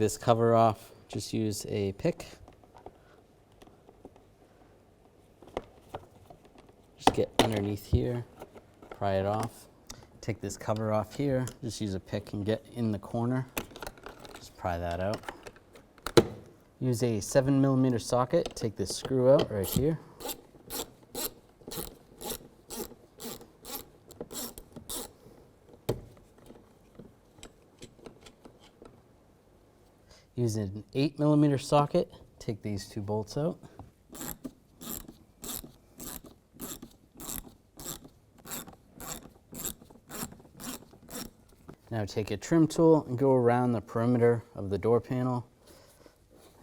this cover off, just use a pick. Just get underneath here, pry it off. Take this cover off here, just use a pick and get in the corner. Just pry that out. Use a 7mm socket, take this screw out right here. Use an 8mm socket, take these two bolts out. Now take a trim tool and go around the perimeter of the door panel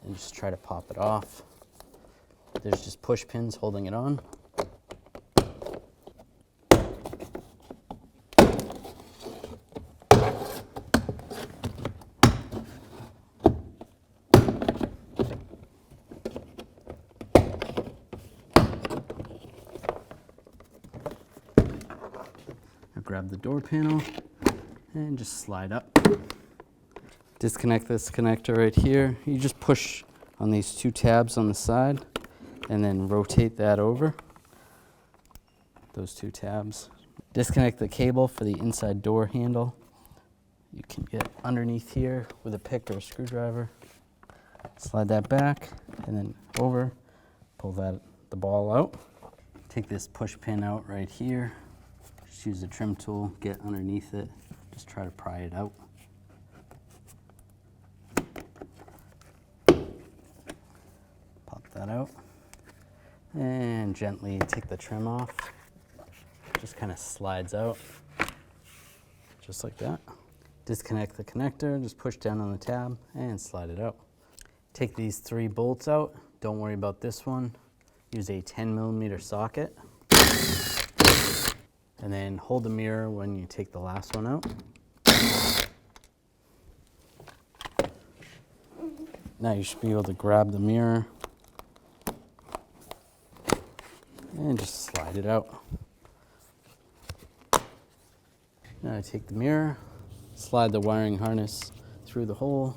and just try to pop it off. There's just push pins holding it on. Now grab the door panel and just slide up. Disconnect this connector right here. You just push on these two tabs on the side and then rotate that over, those two tabs. Disconnect the cable for the inside door handle. You can get underneath here with a pick or a screwdriver. Slide that back and then over, pull the ball out. Take this push pin out right here. Just use a trim tool, get underneath it. Just try to pry it out. Pop that out. And gently take the trim off. Just kind of slides out. Just like that. Disconnect the connector, just push down on the tab and slide it out. Take these 3 bolts out. Don't worry about this one. Use a 10mm socket. And then hold the mirror when you take the last one out. Now you should be able to grab the mirror and just slide it out. Now I take the mirror, slide the wiring harness through the hole,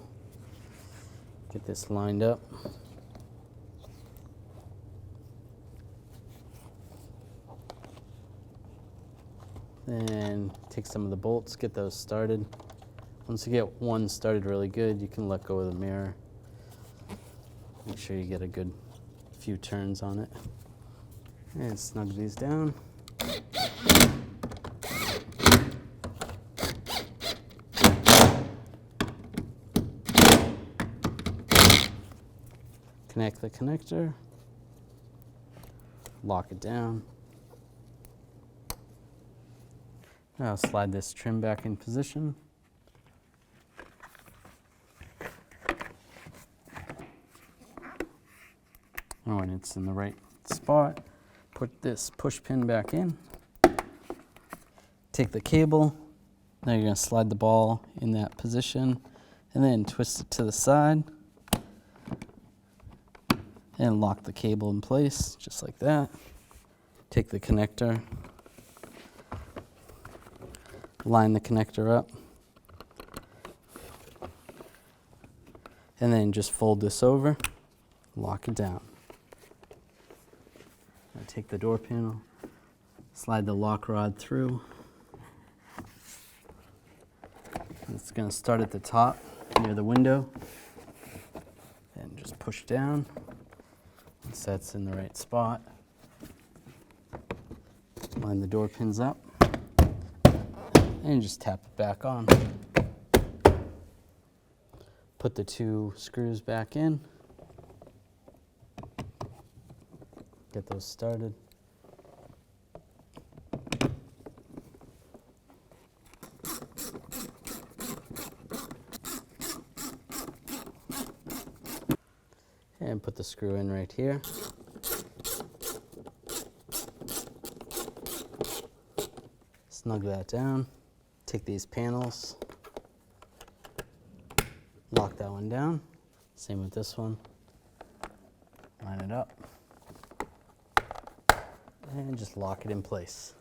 get this lined up. And take some of the bolts, get those started. Once you get one started really good, you can let go of the mirror. Make sure you get a good few turns on it. And snug these down. Connect the connector. Lock it down. Now slide this trim back in position. And when it's in the right spot, put this push pin back in. Take the cable. Now you're going to slide the ball in that position and then twist it to the side and lock the cable in place just like that. Take the connector. Line the connector up, and then just fold this over, lock it down. Now take the door panel, slide the lock rod through. It's going to start at the top near the window and just push down once that's in the right spot. Line the door pins up. And just tap it back on. Put the 2 screws back in. Get those started. And put the screw in right here. Snug that down. Take these panels, lock that one down. Same with this one. Line it up. And just lock it in place.